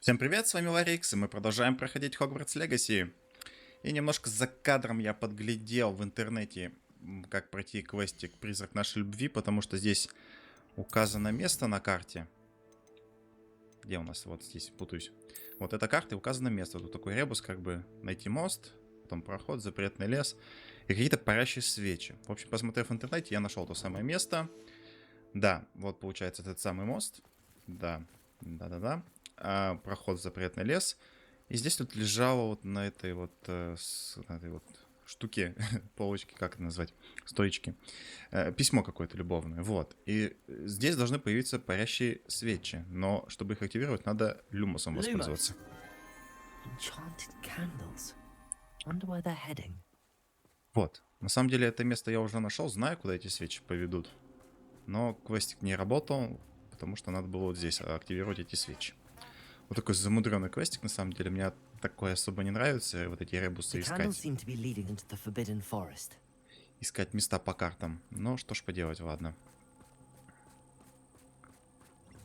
Всем привет, с вами Ларикс, и мы продолжаем проходить Hogwarts Legacy. И немножко за кадром я подглядел в интернете, как пройти квестик «Призрак нашей любви», потому что здесь указано место на карте. Где у нас? Вот здесь, путаюсь. Вот эта карта и указано место. Тут такой ребус, как бы найти мост, потом проход, запретный лес и какие-то парящие свечи. В общем, посмотрев в интернете, я нашел то самое место. Да, вот получается этот самый мост. Да. Проход в запретный лес. И здесь вот лежало вот на этой вот, на этой вот штуке, полочке, как это назвать, стоечке, письмо какое-то любовное. Вот. И здесь должны появиться парящие свечи. Но чтобы их активировать, надо люмосом воспользоваться. Вот. На самом деле это место я уже нашел, знаю, куда эти свечи поведут. Но квестик не работал, потому что надо было вот здесь активировать эти свечи. Вот такой замудренный квестик, на самом деле. Мне такое особо не нравится, вот эти ребусы искать. Искать места по картам. Но что ж поделать, ладно.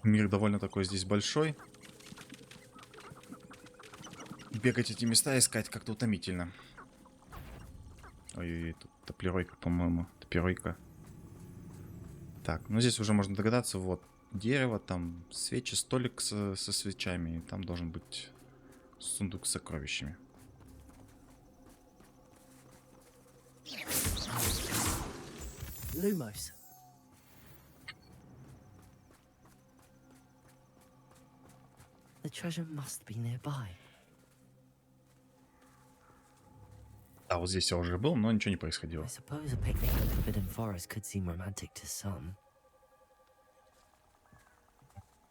Мир довольно такой здесь большой. Бегать эти места искать как-то утомительно. Ой-ой-ой, тут топлеройка, по-моему. Топлеройка. Так, ну здесь уже можно догадаться, вот. Дерево, там свечи, столик со свечами. И там должен быть сундук с сокровищами. Lumos. The treasure must be nearby. А вот здесь я уже был, но ничего не происходило. I suppose a picnic in the Forbidden Forest could seem romantic to some.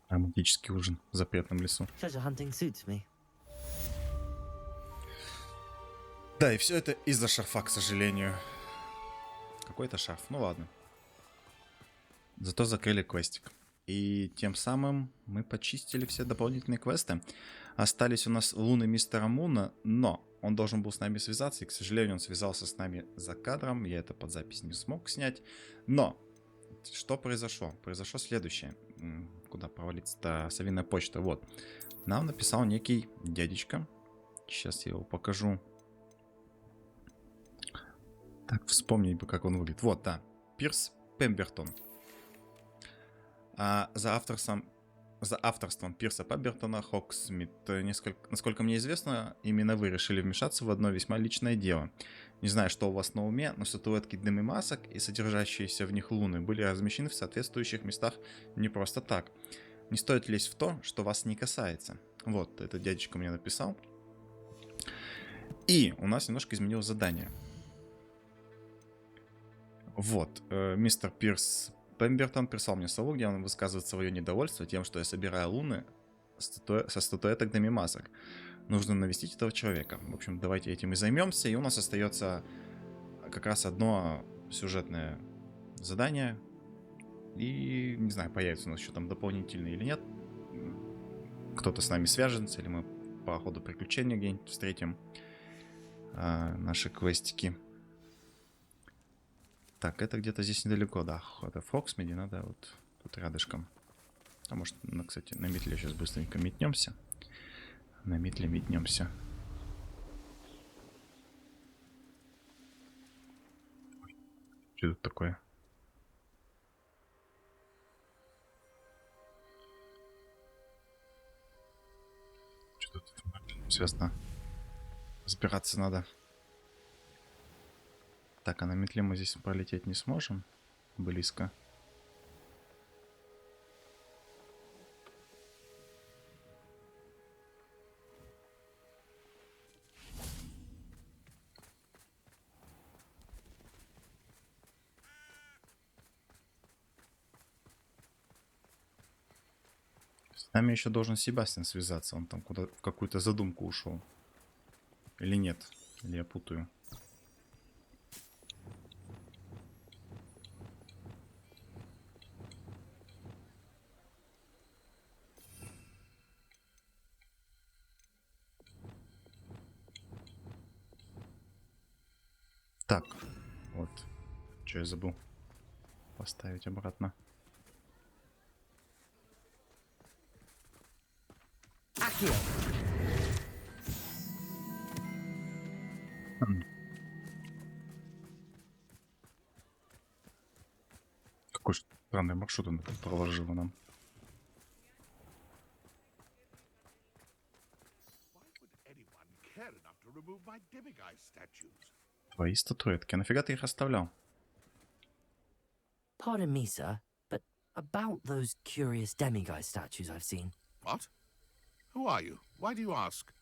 Романтический ужин в запретном лесу. Treasure hunting suits me. Да, и все это из-за шарфа, к сожалению. Какой-то шарф, ну ладно. Зато закрыли квестик. И тем самым мы почистили все дополнительные квесты. Остались у нас луны мистера Муна, но он должен был с нами связаться. И, к сожалению, он связался с нами за кадром. Я это под запись не смог снять. Но что произошло? Произошло следующее. Куда провалиться-то? Совиная почта. Вот. Нам написал некий дядечка. Сейчас я его покажу. Так, вспомнить бы, как он выглядит. Вот, да. Пирс Пембертон. За авторством Пирса Пембертона Хоксмит. Насколько мне известно, именно вы решили вмешаться в одно весьма личное дело. Не знаю, что у вас на уме, но статуэтки дымимасок и содержащиеся в них луны были размещены в соответствующих местах не просто так. Не стоит лезть в то, что вас не касается. Вот, этот дядечка мне написал. И у нас немножко изменилось задание. Вот, мистер Пирс Пембертон прислал мне сову, где он высказывает свое недовольство тем, что я собираю луны со статуэток дымимасок. Нужно навестить этого человека. В общем, давайте этим и займемся. И у нас остается как раз одно сюжетное задание. И не знаю, появится у нас еще там дополнительное или нет. Кто-то с нами свяжется, или мы по ходу приключения где-нибудь встретим наши квестики. Так, это где-то здесь недалеко, да. Это в Хоксмиде, надо вот тут рядышком. А может, ну, кстати, на метле сейчас быстренько метнемся. На метле метнемся. Что тут такое? Что тут связано? Разбираться надо. Так, а на метле мы здесь пролететь не сможем. Близко. С нами еще должен Себастьян связаться. Он там куда в какую-то задумку ушел. Или нет? Или я путаю? Так, вот. Что я забыл поставить обратно. Accio. Какой странный маршрут он проложил нам. Твои статуэтки. А нафига ты их оставлял? Pardon me, sir, but about those curious demiguise statues I've seen. What? Who are you? Why do you ask?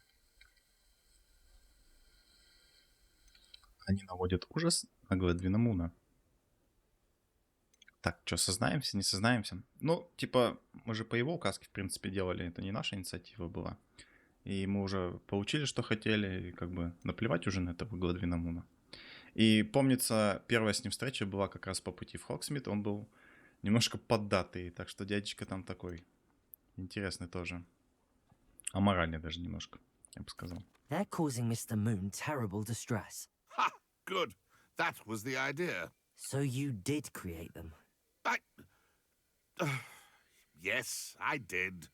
Они наводят ужас на Гладвина Муна. Так, что, сознаемся, не сознаемся? Ну, типа, мы же по его указке, в принципе, делали. Это не наша инициатива была. И мы уже получили, что хотели. И как бы наплевать уже на этого Гладвина Муна. И помнится, первая с ним встреча была как раз по пути в Хоксмит. Он был немножко поддатый. Так что дядечка там такой интересный тоже. Аморальный даже немножко, я бы сказал. They're causing Mr. Moon terrible distress. Ha! Good. That was the idea. So you did create them? Yes, I did.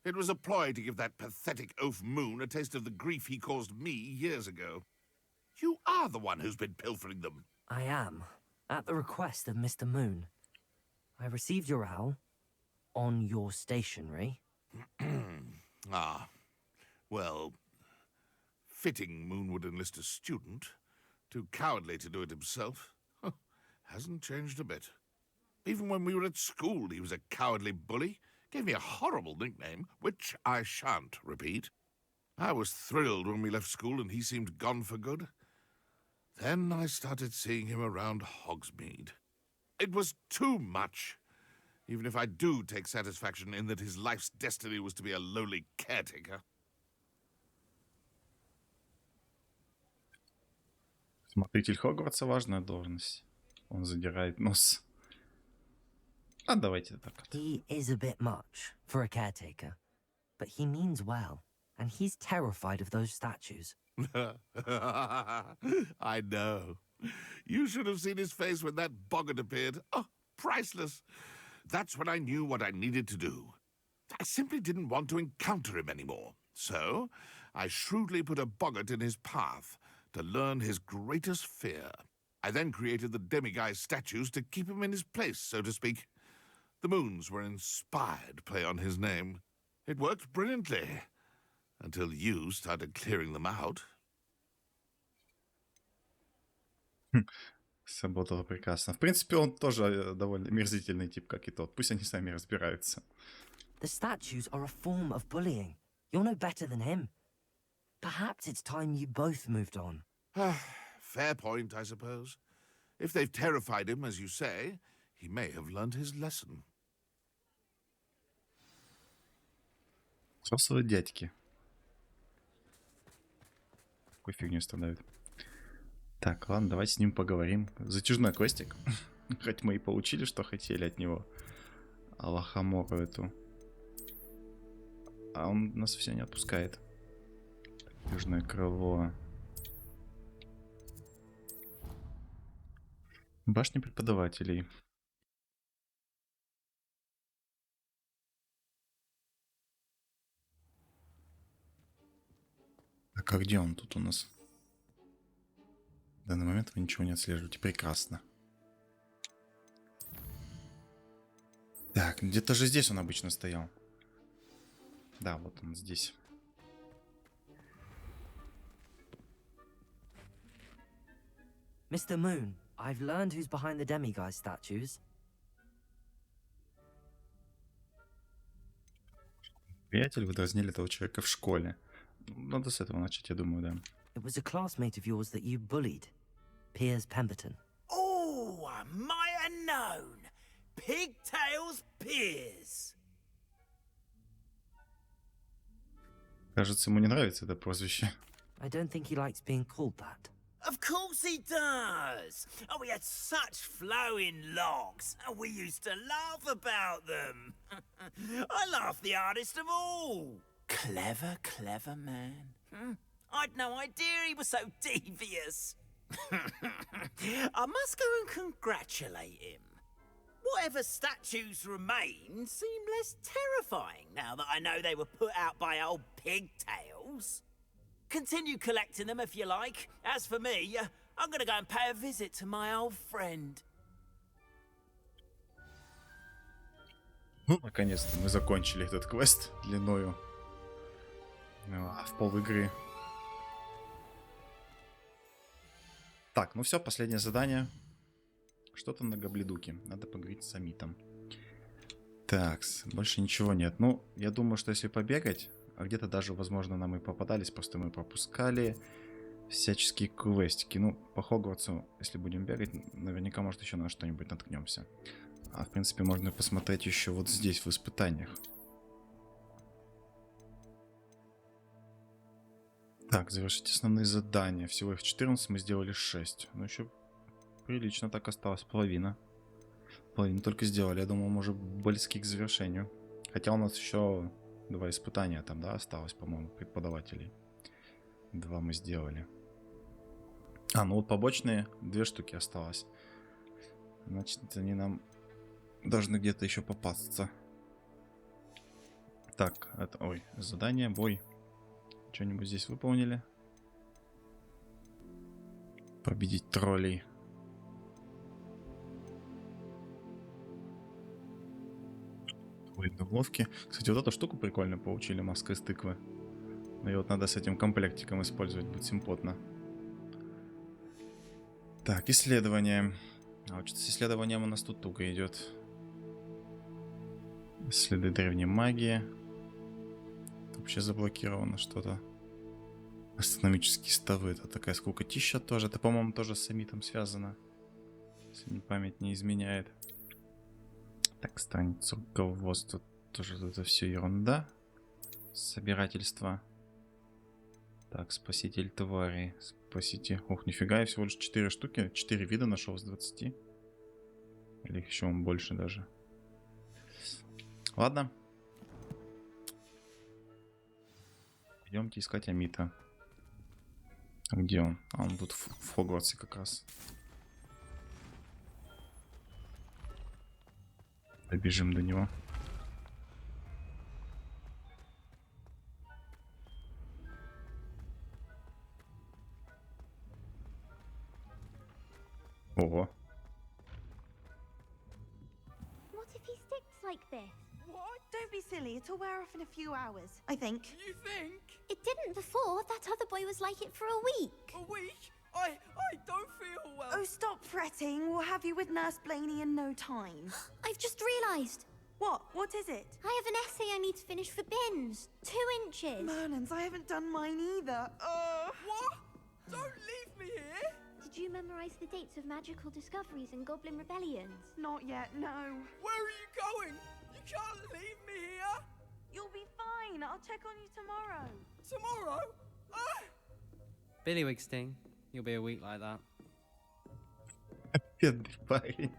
It was a ploy to give that pathetic oaf Moon a taste of the grief he caused me years ago. You are the one who's been pilfering them. I am, at the request of Mr. Moon. I received your owl on your stationery. Ah, well, fitting Moon would enlist a student. Too cowardly to do it himself. Hasn't changed a bit. Even when we were at school, he was a cowardly bully. Gave me a horrible nickname, which I shan't repeat. I was thrilled when we left school and he seemed gone for good. Then I started seeing him around Hogsmeade. It was too much. Even if I do take satisfaction in that his life's destiny was to be a lowly caretaker. Смотритель Хогвартса — важная должность. Он задирает нос. А давайте так. He is a bit much for a caretaker, but he means well, and he's terrified of those statues. I know. You should have seen his face when that boggart appeared. Oh, priceless. That's when I knew what I needed to do. I simply didn't want to encounter him anymore. So, I shrewdly put a boggart in his path to learn his greatest fear. I then created the demiguise statues to keep him in his place, so to speak. The moons were an inspired play on his name. It worked brilliantly. Until you started clearing them out. Сработало прекрасно. В принципе, он тоже довольно мерзительный тип, как и тот. Пусть они сами разбираются. The statues are a form of bullying. You're no better than him. Perhaps it's time you both moved on. Fair point, I suppose. If they've terrified him, as you say, he may have learned his lesson. Взрослые дядьки. Какой фигню страдают. Так, ладно, давайте с ним поговорим. Затяжной квестик. Хоть мы и получили, что хотели от него. Алахамору эту. А он нас все не отпускает. Южное крыло. Башня преподавателей. Так, а где он тут у нас? В данный момент вы ничего не отслеживаете. Прекрасно. Так, где-то же здесь он обычно стоял. Да, вот он здесь. Mr. Moon, I've learned who's behind the demiguise statues. Приятель, вы дразнили этого человека в школе. Надо с этого начать, я думаю, да. It was a classmate of yours that you bullied, Piers Pemberton. Oh, I might have known. Pigtails Piers. Кажется, ему не нравится это прозвище. I don't think he likes being called that. Of course he does. Oh, we had such flowing locks, and we used to laugh about them. I laughed the hardest of all. Clever, clever man. I'd no idea he was so devious. I must go and congratulate him. Whatever statues remain seem less terrifying now that I know they were put out by old pigtails. Continue collecting them if you like. As for me, I'm gonna go and pay a visit to my old friend. Ну, наконец-то мы закончили этот квест длиною в пол игры. Так, ну все, последнее задание. Что-то на гобледуке. Надо поговорить с Амитом. Так, больше ничего нет. Ну, я думаю, что если побегать, а где-то даже, возможно, нам и попадались, просто мы пропускали всяческие квестики. Ну, по Хогвартсу, если будем бегать, наверняка, может, еще на что-нибудь наткнемся. А, в принципе, можно посмотреть еще вот здесь, в испытаниях. Так, завершить основные задания. Всего их 14, мы сделали 6. Ну, еще прилично так осталось. Половина. Половину только сделали. Я думал, мы уже близки к завершению. Хотя у нас еще 2 испытания там, да, осталось, по-моему, преподавателей. 2 мы сделали. А, ну вот побочные 2 штуки осталось. Значит, они нам должны где-то еще попасться. Так, это... Ой, задание, бой. Что-нибудь здесь выполнили? Победить троллей. Уловки. Кстати, вот эту штуку прикольно получили, маска из тыквы. Ее вот надо с этим комплектиком использовать, будет симпотно. Так, исследование. А вот что-то с исследованием у нас тут туго идет. Следы древней магии. Вообще заблокировано что-то. Астрономические ставы. Это такая скукотища тоже. Это, по-моему, тоже с Амитом связано. Если мне память не изменяет. Так, страница руководства. Тоже это все ерунда. Собирательство. Так, спаситель твари. Спасите. Ох, нифига, я всего лишь 4 штуки. 4 вида нашел с 20. Или их еще больше даже. Ладно. Идемте искать Амита. А где он? А он тут в Хогвартсе как раз. Добежим до него. Ого. What if he sticks like this? What? Don't be silly. It'll wear off in a few hours, I think. You think? It didn't before. That other boy was like it for a week. A week? I don't feel well. Oh, stop fretting. We'll have you with Nurse Blaney in no time. I've just realised. What? What is it? I have an essay I need to finish for bins. 2 inches. Merlins, I haven't done mine either. What? Don't leave me here. Did you memorise the dates of magical discoveries and goblin rebellions? Not yet, no. Where are you going? You can't leave me here. You'll be fine. I'll check on you tomorrow. Tomorrow? Billy Wigsting, you'll be a week like that. Бедный парень.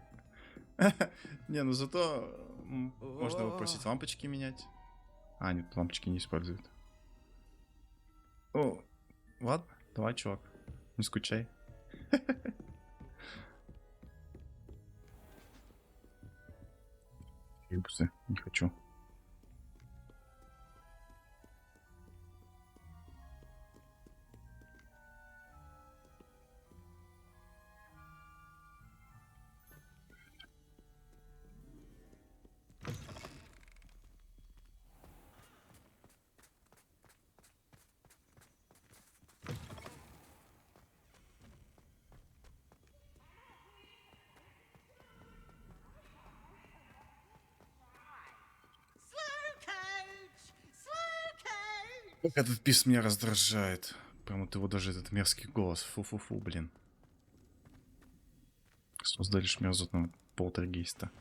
Не, ну зато можно попросить лампочки менять. А, нет, лампочки не используют. О, ладно, давай, чувак. Не скучай. Ебусы, не хочу. Как этот пис меня раздражает. Прям вот его даже этот мерзкий голос. Фу-фу-фу, блин. Создали ж мерзотного полтергейста.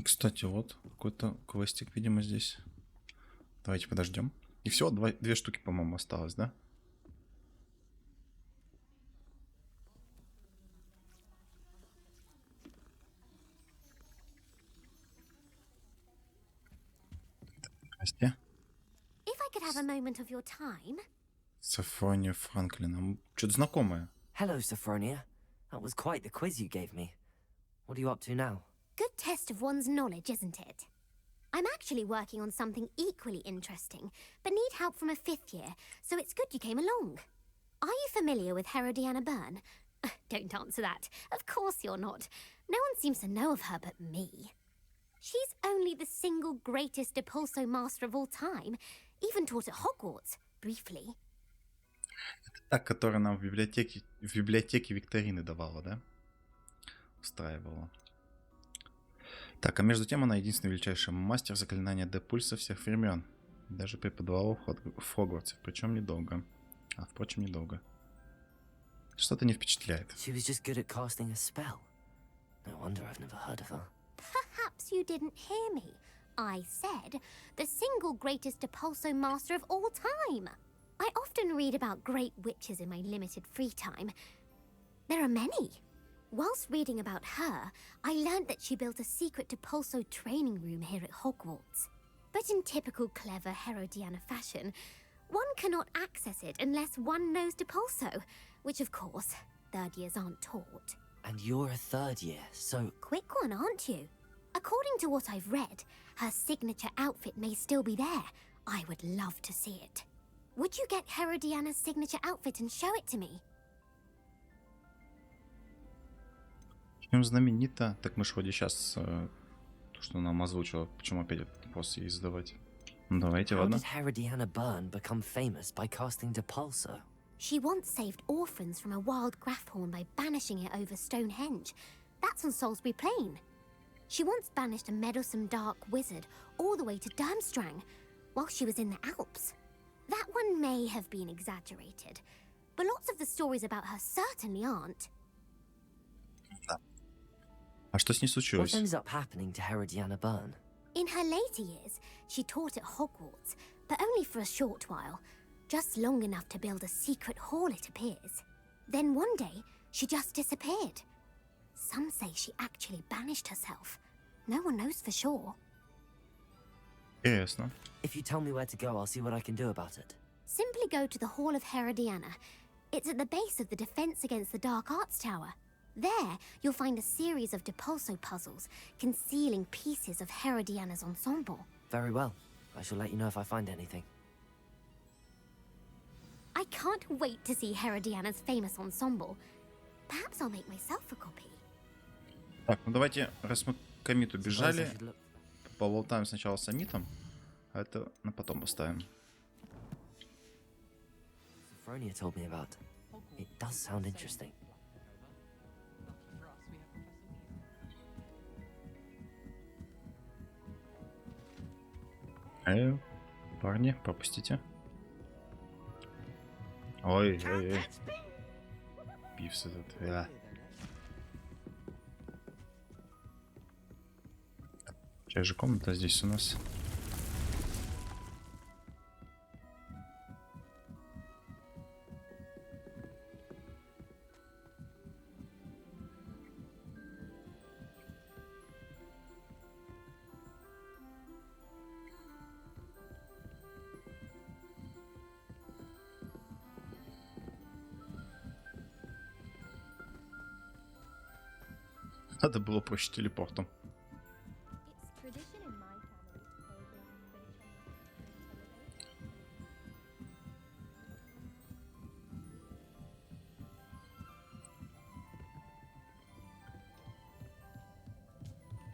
Ну, кстати, вот какой-то квестик, видимо, здесь. Давайте подождем. И всего две штуки, по-моему, осталось, да? Здрасте. If I could have a moment of your time. Софрония Франклина. Что-то знакомое. Hello, Sophronia. That was quite the quiz you gave me. What are you up to now? Good test of one's knowledge, isn't it? I'm actually working on something equally interesting, but need help from a 5th year, so it's good you came along. Are you familiar with Herodiana Byrne? Don't answer that. Of course you're not. No one seems to know of her but me. She's only the single greatest Depulso master of all time, even taught at Hogwarts, briefly. Та, которая нам в библиотеке викторины давала, да? Устраивала. Так, а между тем она единственный величайший мастер заклинания Депульса всех времен. Даже преподавала в Хогвартсе, причем недолго. А, впрочем, недолго. Что-то не впечатляет. She was just good at casting a spell. No wonder I've never heard of her. Perhaps you didn't hear me. I said the single greatest Depulso master of all time. I often read about great witches in my limited free time. There are many. Whilst reading about her, I learned that she built a secret Depulso training room here at Hogwarts. But in typical clever Herodiana fashion, one cannot access it unless one knows Depulso, which of course, 3rd years aren't taught. And you're a 3rd year, so... Quick one, aren't you? According to what I've read, her signature outfit may still be there. I would love to see it. Would you get Herodiana's signature outfit and show it to me? Чем знаменита? Так мы ж вроде сейчас то, что нам озвучила. Почему опять этот вопрос ей задавать? Ну давайте, How ладно. did Herodiana Byrne become famous by casting Depulso? She once saved orphans from a wild Grafhorn by banishing it over Stonehenge. That's on Salisbury Plain. She once banished a meddlesome dark wizard all the way to Durmstrang while she was in the Alps. That one may have been exaggerated, but lots of the stories about her certainly aren't. А что с ней What случилось? ends up happening to Herodiana Byrne? In her later years, she taught at Hogwarts, but only for a short while. Just long enough to build a secret hall, it appears. Then one day, she just disappeared. Some say she actually banished herself. No one knows for sure. Интересно. If you tell me where to go, I'll see what I can do about it. Simply go to the Hall of Herodiana. It's at the base of the Defense Against the Dark Arts Tower. There, you'll find a series of Depulso puzzles concealing pieces of Herodiana's ensemble. Very well. I shall let you know if I find anything. I can't wait to see Herodiana's famous ensemble. Perhaps I'll make myself a copy. Так, ну давайте, раз мы к Амиту Suppose I бежали, should look- поболтаем сначала с Амитом, а это на потом оставим. Sophronia told me about. It does sound interesting. Парни, пропустите. Ой, ой, ой. Пивс этот. Чья же комната здесь у нас? Надо было проще телепортом. It's tradition in my family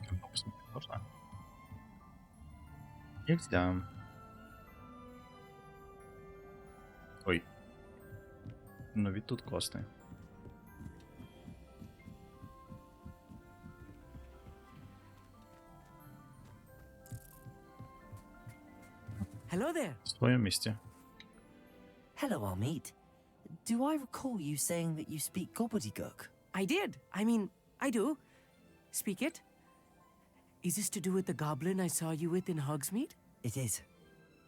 to play Можно? Нельзя. Ой. Но ведь тут классный. Hello there. В своем месте. Hello, Amit. Do I recall you saying that you speak gobbledygook? I did. I mean, I do. Speak it. Is this to do with the goblin I saw you with in Hogsmeade? It is.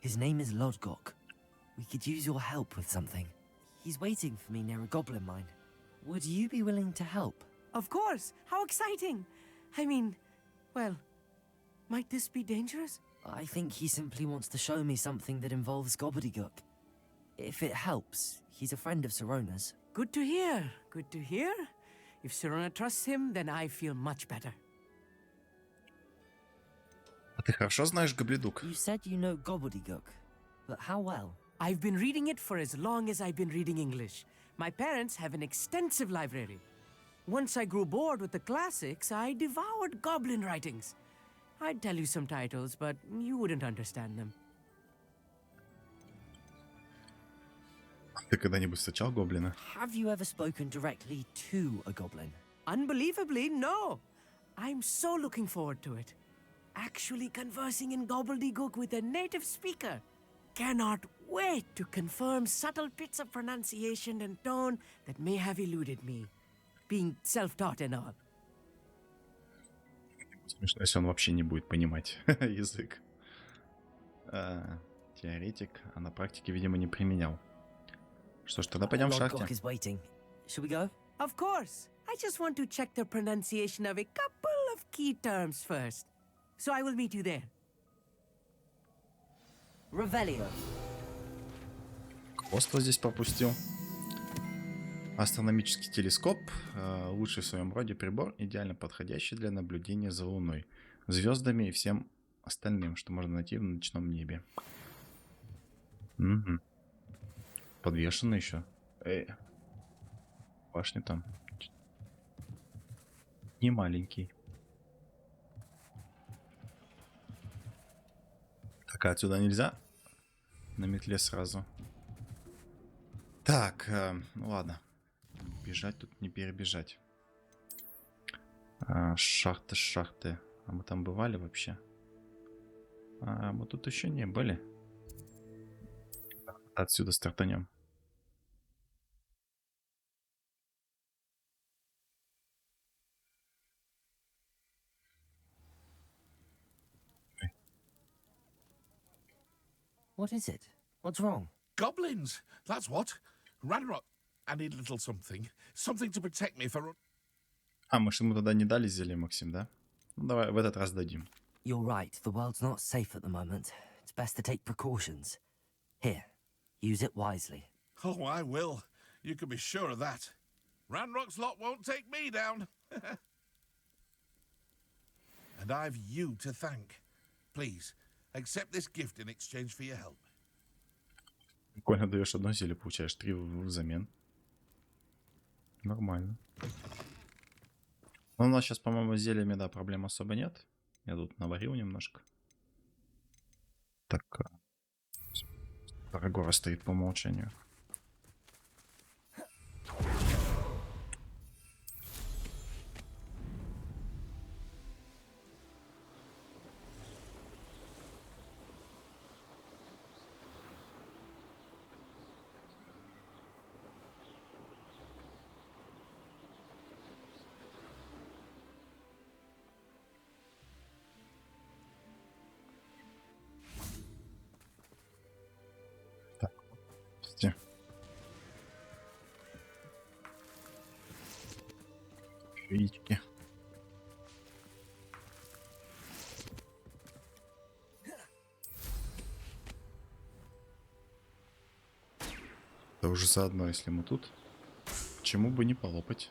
His name is Lodgok. We could use your help with something. He's waiting for me near a goblin mine. Would you be willing to help? Of course! How exciting! I mean, well, might this be dangerous? I think he simply wants to show me something that involves gobbledygook. If it helps, he's a friend of Sirona's. Good to hear. Good to hear. If Sirona trusts him, then I feel much better. А ты хорошо знаешь гобледук? You said you know gobbledygook, but how well? I've been reading it for as long as I've been reading English. My parents have an extensive library. Once I grew bored with the classics, I devoured goblin writings. I'd tell you some titles, but you wouldn't understand them. Ты когда-нибудь встречал гоблина? Have you ever spoken directly to a goblin? Unbelievably, no. I'm so looking forward to it. Actually conversing in gobbledygook with a native speaker. Cannot wait to confirm subtle bits of pronunciation and tone that may have eluded me. Being self-taught and all. Смешно, если он вообще не будет понимать язык. Теоретик, а на практике, видимо, не применял. Что ж, тогда пойдем в шахте. Lodgok is waiting. Shall we go? Of course. I just want to check the pronunciation of a couple of key terms first. So I will meet you there. Revelio. Хвост здесь пропустил. Астрономический телескоп. Лучший в своем роде прибор, идеально подходящий для наблюдения за Луной, звездами и всем остальным, что можно найти в ночном небе. Угу. Подвешено еще. Башня там. Не маленький. Так, а отсюда нельзя? На метле сразу. Так, ну ладно. Бежать тут не перебежать. Шахты. А мы там бывали вообще? Мы тут еще не были. Отсюда стартанем. What is it? What's wrong? Goblins! That's what. Ranrock, I need a little something. Something to protect me for... Мы же ему тогда не дали зелье, Максим, да? Ну, давай в этот раз дадим. You're right. The world's not safe at the moment. It's best to take precautions. Here, use it wisely. Oh, I will. You can be sure of that. Ranrock's lot won't take me down. And I've you to thank. Please, accept this gift in exchange for your help. Прикольно, даешь одно зелье, получаешь 3 взамен. Нормально. Но у нас сейчас, по-моему, с зельями, да, проблем особо нет. Я тут наварил немножко. Так. Парагора стоит по умолчанию. Яички. Это уже заодно, если мы тут. Почему бы не полопать?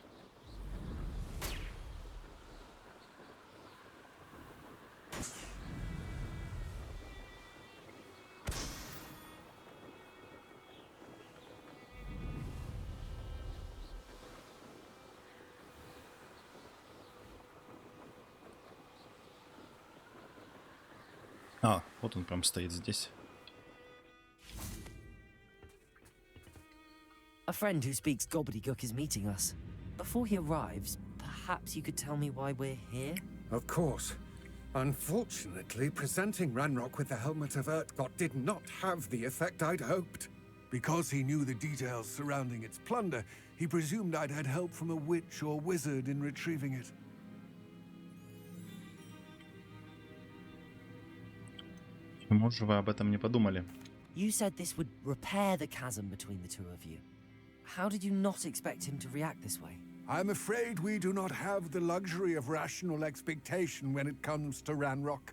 Вот он прям стоит здесь. A friend who speaks gobbledygook is meeting us. Before he arrives, perhaps you could tell me why we're here? Of course. Unfortunately, presenting Ranrock with the helmet of Urtkot did not have the effect I'd hoped. Because he knew the details surrounding its plunder, he presumed I'd had help from a witch or wizard in retrieving it. Почему же вы об этом не подумали? You said this would repair the chasm between the two of you. How did you not expect him to react this way? I'm afraid we do not have the luxury of rational expectation when it comes to Ranrock.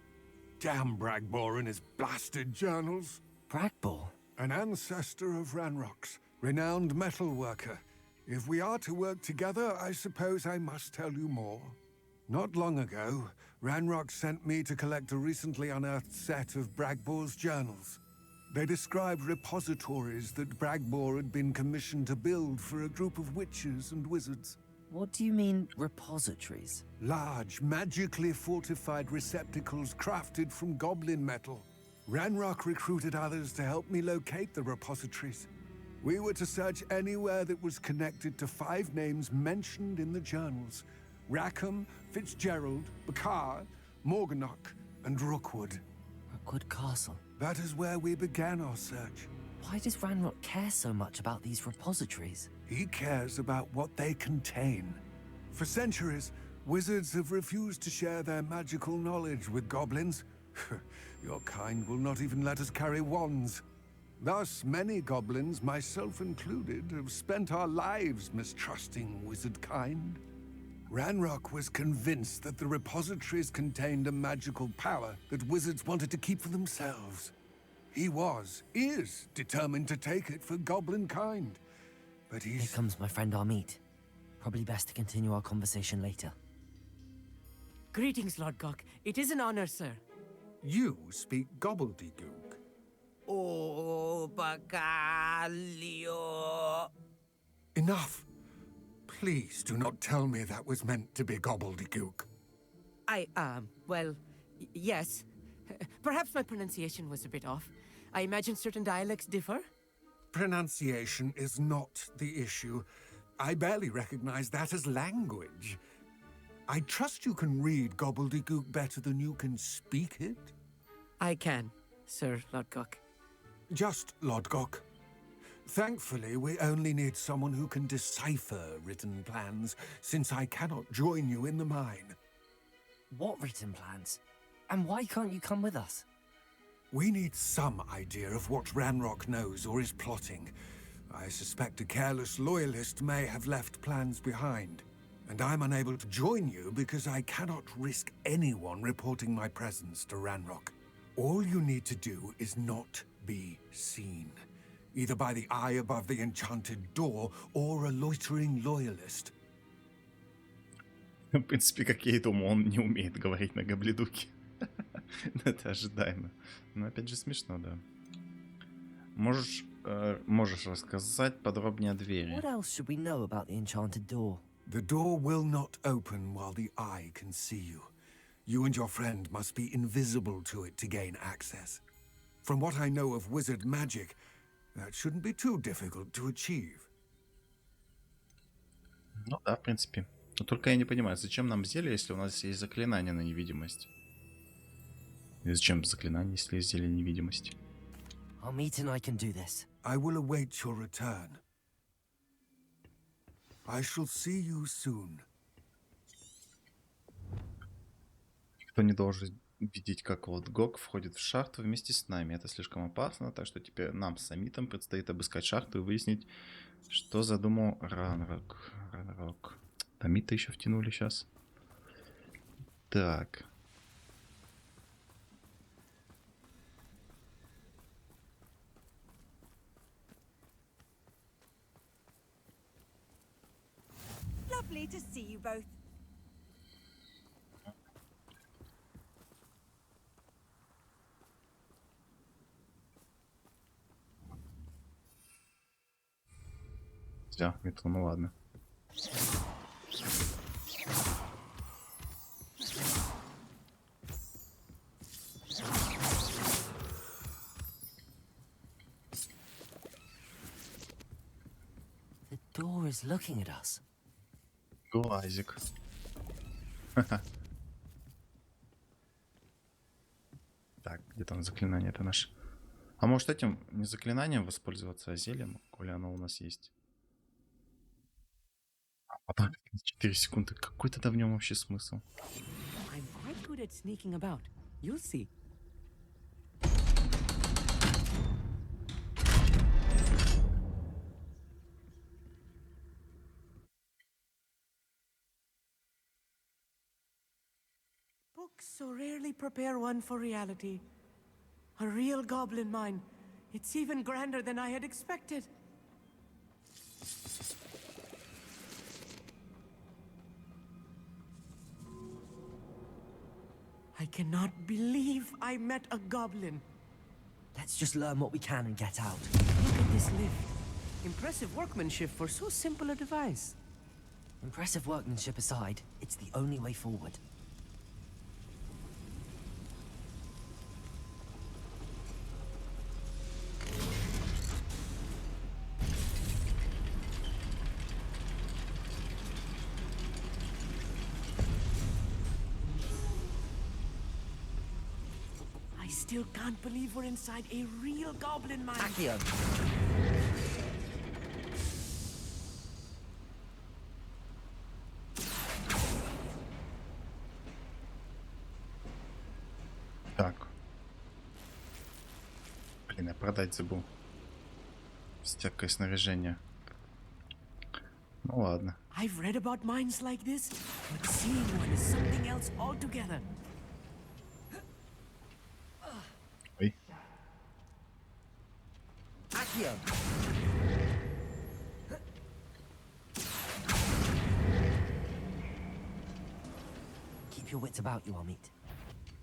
Damn Bragbor and his blasted journals. Bragbor? An ancestor of Ranrock's, renowned metal worker. If we are to work together, I suppose I must tell you more. Not long ago, Ranrock sent me to collect a recently unearthed set of Bragbor's journals. They described repositories that Bragbor had been commissioned to build for a group of witches and wizards. What do you mean, repositories? Large, magically fortified receptacles crafted from goblin metal. Ranrock recruited others to help me locate the repositories. We were to search anywhere that was connected to 5 names mentioned in the journals. Rackham, Fitzgerald, Bakar, Morganach, and Rookwood. Rookwood Castle. That is where we began our search. Why does Ranrock care so much about these repositories? He cares about what they contain. For centuries, wizards have refused to share their magical knowledge with goblins. Your kind will not even let us carry wands. Thus, many goblins, myself included, have spent our lives mistrusting wizard kind. Ranrock was convinced that the repositories contained a magical power that wizards wanted to keep for themselves. He is determined to take it for goblin kind. But Here comes my friend Amit. Probably best to continue our conversation later. Greetings, Lord Gok. It is an honor, sir. You speak gobbledygook. Oh, Bacalio. Enough. Please do not tell me that was meant to be gobbledygook. Yes. Perhaps my pronunciation was a bit off. I imagine certain dialects differ. Pronunciation is not the issue. I barely recognize that as language. I trust you can read gobbledygook better than you can speak it? I can, Sir Lord Gok. Just Lodgok. Thankfully, we only need someone who can decipher written plans, since I cannot join you in the mine. What written plans? And why can't you come with us? We need some idea of what Ranrock knows or is plotting. I suspect a careless loyalist may have left plans behind. And I'm unable to join you because I cannot risk anyone reporting my presence to Ranrock. All you need to do is not be seen. Either by the eye above the enchanted door, or a loitering loyalist. В принципе, как я и думал, он не умеет говорить на гобледуке. Это ожидаемо. Но опять же смешно, да. Можешь рассказать подробнее о двери? What else should we know about the enchanted door? The door will not open while the eye can see you. You and your friend must be invisible to it to gain access. From what I know of wizard magic, that shouldn't be too difficult to achieve. Ну да, в принципе. Но только я не понимаю, зачем нам зелье, если у нас есть заклинание на невидимость? И зачем заклинание, если есть зелье невидимости? Amit and I can do this. I will await your return. I shall see you soon. Никто не должен видеть, как вот Гог входит в шахту вместе с нами. Это слишком опасно, так что теперь нам с Амитом предстоит обыскать шахту и выяснить, что задумал Ранрок. Амита еще втянули сейчас. Так. Lovely to see you both. Все, это, ну ладно. The door is looking at us. Глазик. Так, где там заклинание это наше? А может этим не заклинанием воспользоваться, а зельем, коли оно у нас есть? А так, 4 секунды. Какой тогда в нем вообще смысл? I'm quite good at sneaking about. You'll see. Books so rarely prepare one for reality. A real goblin mine. It's even grander than I had expected. I cannot believe I met a goblin. Let's just learn what we can and get out. Look at this lift. Impressive workmanship for so simple a device. Impressive workmanship aside, it's the only way forward. I still can't believe we're inside a real goblin mine. Accio. Так. Блин, я продать забыл. Всякое снаряжение. Ну ладно. I've read about mines like this, but seeing one is something else altogether. Ой. Accio. Keep your wits about you, Amit.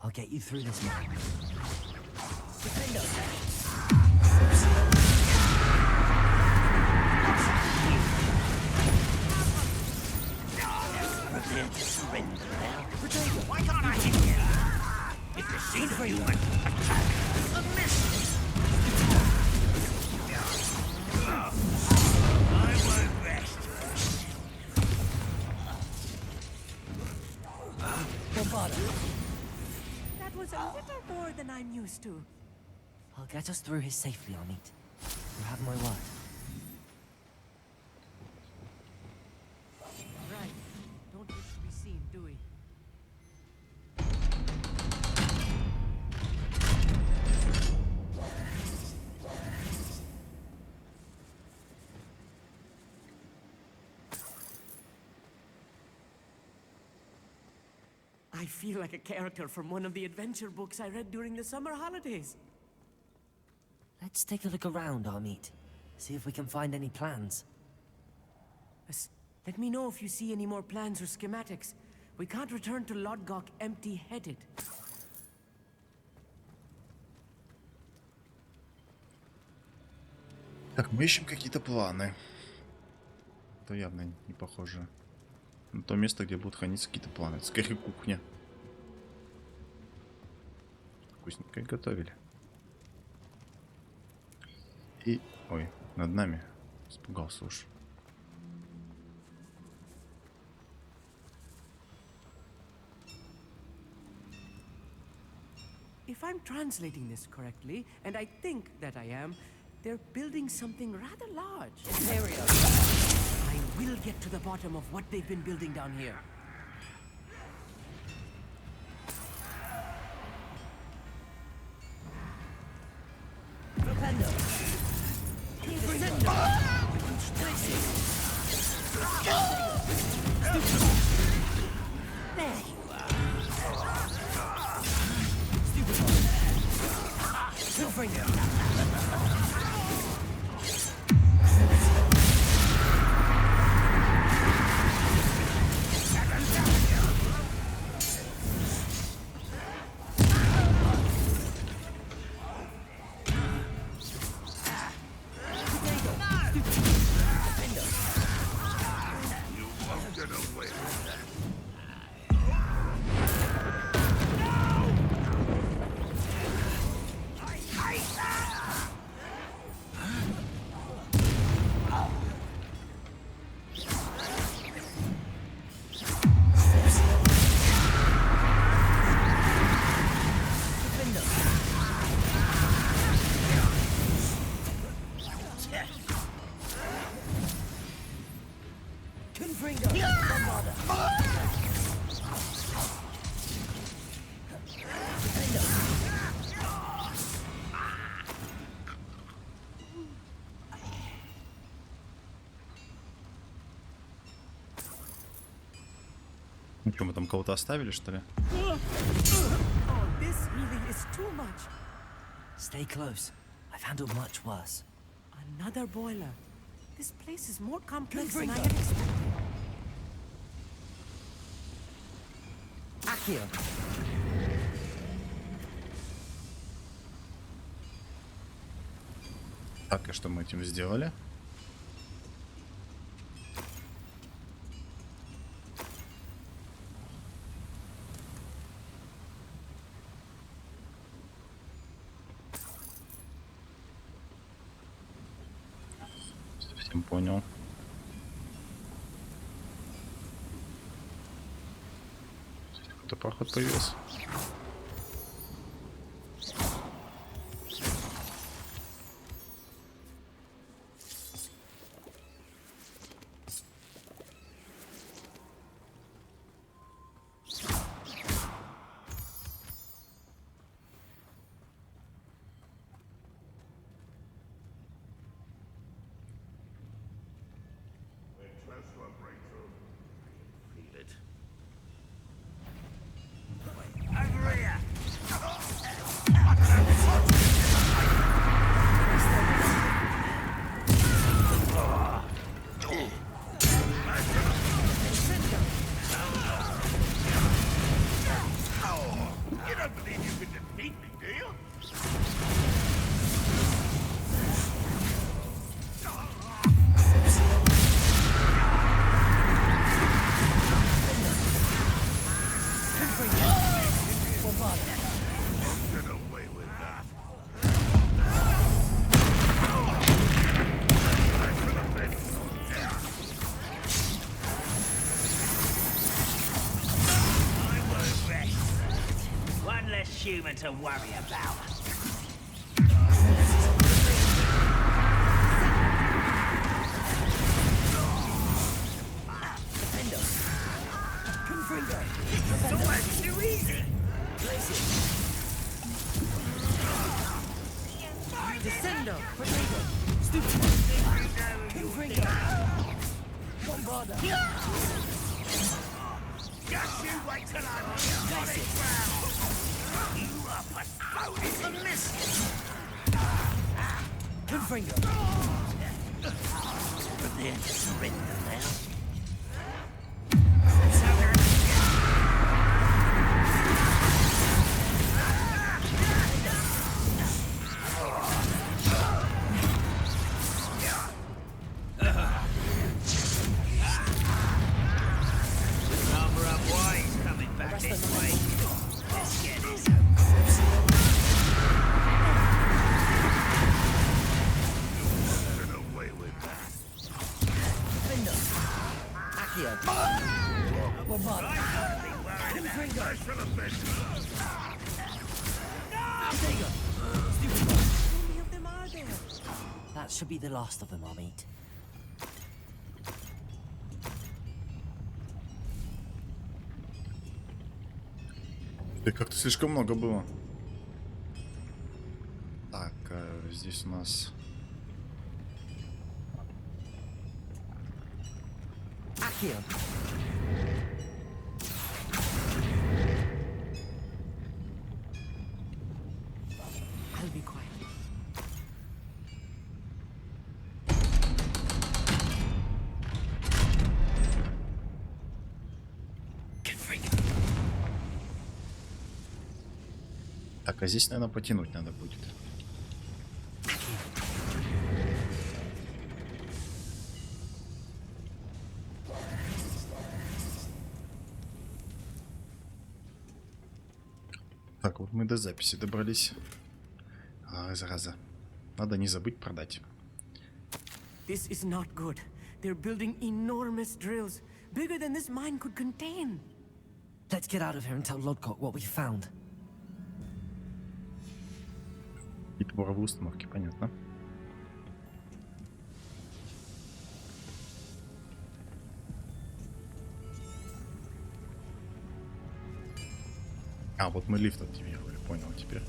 I'll get you through this now. Prepare to surrender now. Why can't I hit you? If you see anyone, attack and miss. I won't rest. That was a little more than I'm used to. I'll get us through here safely, Amit. You have my word. Right. Don't wish to be seen, do we? I feel like a character from one of the adventure books I read during the summer holidays. Let's take a look around, Amit. See if we can find any plans. Let me know if you see any more plans or schematics. We can't return to Lodgok empty-headed. Так, мы ищем какие-то планы. Это явно не похоже на то место, где будут храниться какие-то планы. Это скорее кухня. Вкусненько и готовили. И... Ой, над нами. Испугался уж. If I'm translating this correctly, and I think that I am, they're building something rather large. Imperial. I will get to the bottom of what they've been building down here. Propendo. There you are. Silverfinger. Hate that! Ну что, мы там кого-то оставили, что ли? Oh, this really is too much. Stay close. I've handled much worse. Another boiler. This place is more complex than I had expected. Accio. Так, и что мы этим сделали? Совсем понял. Какой-то проход появился. Feel it. Over here! You don't believe you can defeat me, do you? Get away with that. I won't rest. One less human to worry about. It's almost too easy. Descendo. Potato. Stupid. Bombarda. Just you wait till I'm on your solid ground. You are postponing the mission. Confringo. Prepare to surrender now. Number of ways coming back this way. Let's get this Get away with that. Defender. Accio. Bombarda. I can't be worried about social offences. Potato. Stupid. How many of them are there? That should be the last of them I'll meet. Да как-то слишком много было. Так, здесь у нас... Accio. I'll be quiet. Так, а здесь, наверное, потянуть надо будет. Так, вот мы до записи добрались. Зараза. Надо не забыть продать. This is not good. They're building enormous drills, bigger than this mine could contain. Let's get out of here and tell Lodcock what we found. Какие-то буровые установки, понятно. А, вот мы лифт активировали, понял теперь.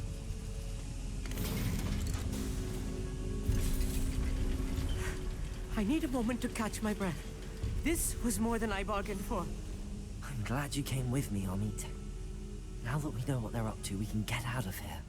I need a moment to catch my breath. This was more than I bargained for. I'm I'm glad you came with me, Amit. Now that we know what they're up to, we can get out of here.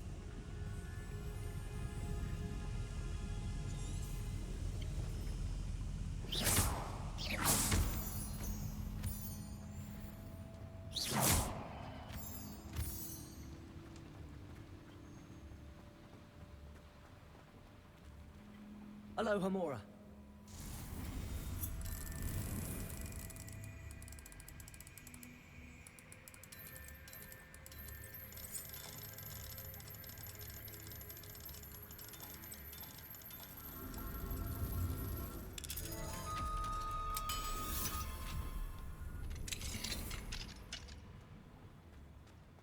Hello, Hamura.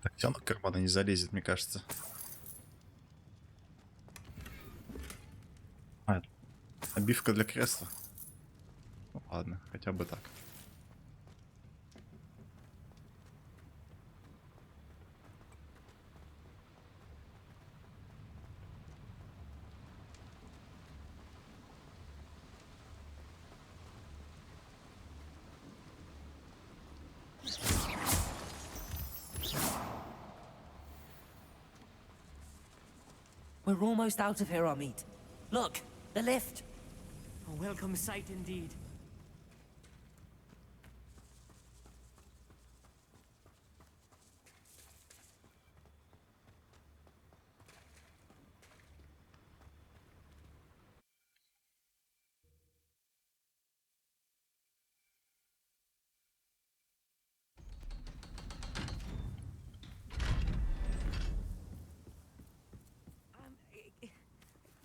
Так, все на карманы не залезет, мне кажется. Обивка для кресла. Ну, ладно, хотя бы так. We're almost out of here, Amit. Look, the lift. A welcome sight indeed.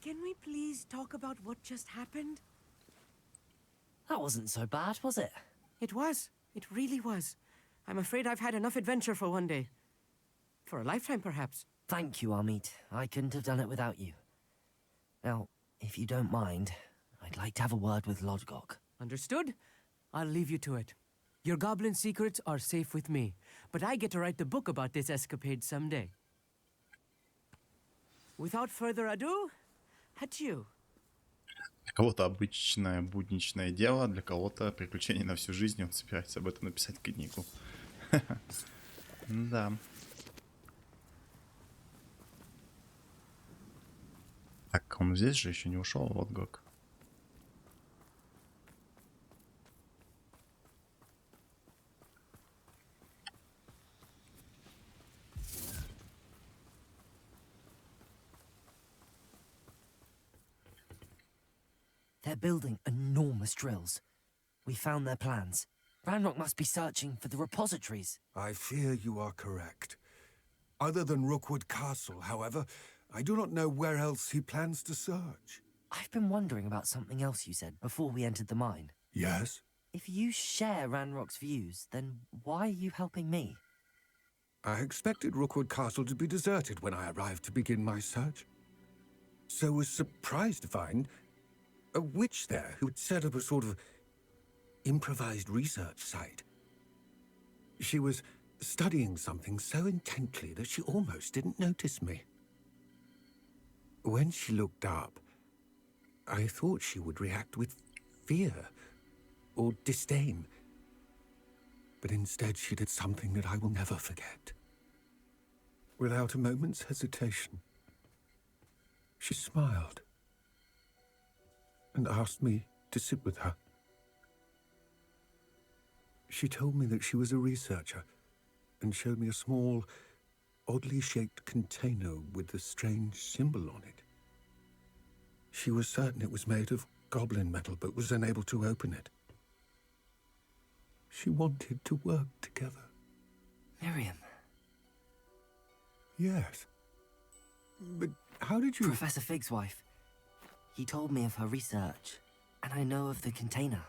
Can we please talk about what just happened? That wasn't so bad, was it? It was. It really was. I'm afraid I've had enough adventure for one day. For a lifetime, perhaps. Thank you, Amit. I couldn't have done it without you. Now, if you don't mind, I'd like to have a word with Lodgok. Understood? I'll leave you to it. Your goblin secrets are safe with me, but I get to write the book about this escapade someday. Without further ado, adieu. Для кого-то обычное будничное дело, для кого-то приключение на всю жизнь, он собирается об этом написать книгу. Да. Так, он здесь же еще не ушел, вот Гок. They're building enormous drills. We found their plans. Ranrock must be searching for the repositories. I fear you are correct. Other than Rookwood Castle, however, I do not know where else he plans to search. I've been wondering about something else you said before we entered the mine. Yes? If you share Ranrock's views, then why are you helping me? I expected Rookwood Castle to be deserted when I arrived to begin my search. So was surprised to find a witch there who had set up a sort of improvised research site. She was studying something so intently that she almost didn't notice me. When she looked up, I thought she would react with fear or disdain. But instead she did something that I will never forget. Without a moment's hesitation, she smiled and asked me to sit with her. She told me that she was a researcher and showed me a small, oddly shaped container with a strange symbol on it. She was certain it was made of goblin metal, but was unable to open it. She wanted to work together. Miriam. Yes. But how did you... Professor Fig's wife. He told me of her research, and I know of the container.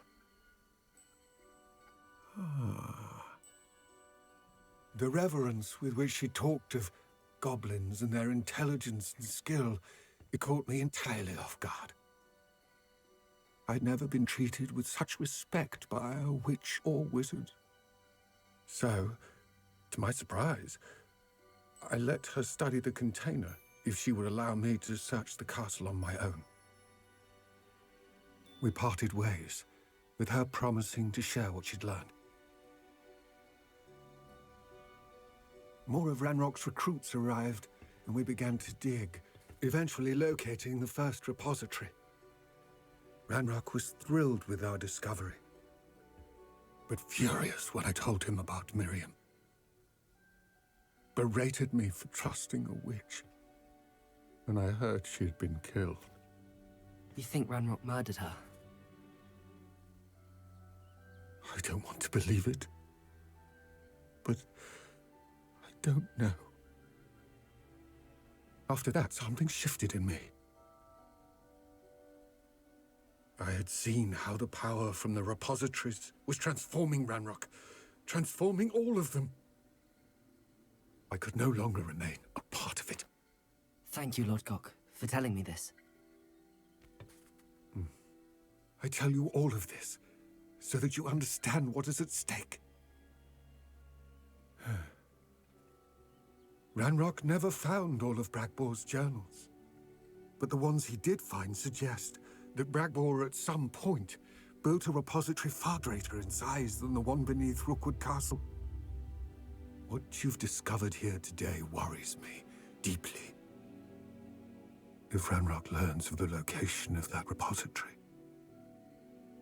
The reverence with which she talked of goblins and their intelligence and skill, it caught me entirely off guard. I'd never been treated with such respect by a witch or wizard. So, to my surprise, I let her study the container if she would allow me to search the castle on my own. We parted ways, with her promising to share what she'd learned. more of Ranrock's recruits arrived, and we began to dig, eventually locating the first repository. Ranrock was thrilled with our discovery, but furious when I told him about Miriam. Berated me for trusting a witch, and I heard she had been killed. You think Ranrock murdered her? I don't want to believe it, but I don't know. After that, something shifted in me. I had seen how the power from the repositories was transforming Ranrock, transforming all of them. I could no longer remain a part of it. Thank you, Lord Gok, for telling me this. I tell you all of this so that you understand what is at stake. Ranrock never found all of Bragbor's journals, but the ones he did find suggest that Bragbor at some point built a repository far greater in size than the one beneath Rookwood Castle. What you've discovered here today worries me deeply. If Ranrock learns of the location of that repository,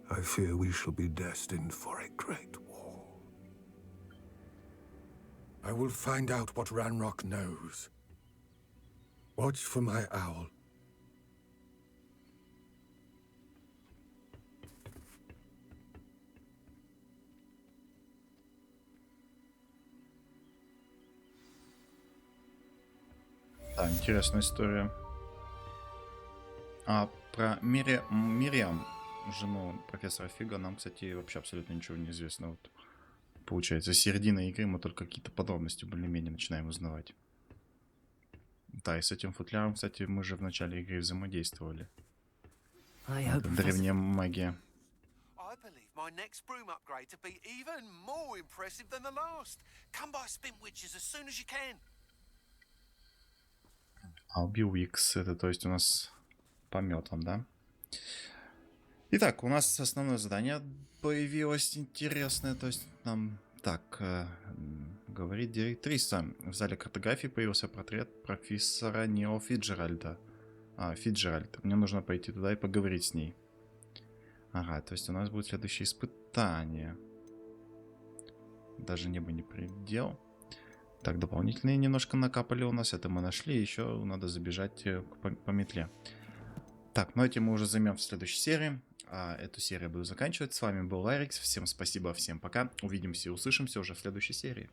I fear we shall be destined for a great war. I will find out what Ranrock knows. Watch for my owl. Да, интересная история. А про Мириам, жену профессора Фига, нам, кстати, вообще абсолютно ничего не известно. Вот, получается, с середины игры мы только какие-то подробности более-менее начинаем узнавать. Да, и с этим футляром, кстати, мы же в начале игры взаимодействовали. Это древняя магия. My next broom upgrade to be even more impressive than the last. Come by Spin Witches as soon as you can. X, это то есть у нас пометом, да? Итак, у нас основное задание появилось интересное, то есть нам так говорит директриса. В зале картографии появился портрет профессора Нео Фиджеральда. Фиджеральд. Мне нужно пойти туда и поговорить с ней. Ага, то есть у нас будет следующее испытание. Даже небо не предел. Так, дополнительные немножко накапали у нас. Это мы нашли. Еще надо забежать по метле. Так, но этим мы уже займем в следующей серии. А эту серию буду заканчивать. С вами был Ларикс. Всем спасибо, всем пока. Увидимся и услышимся уже в следующей серии.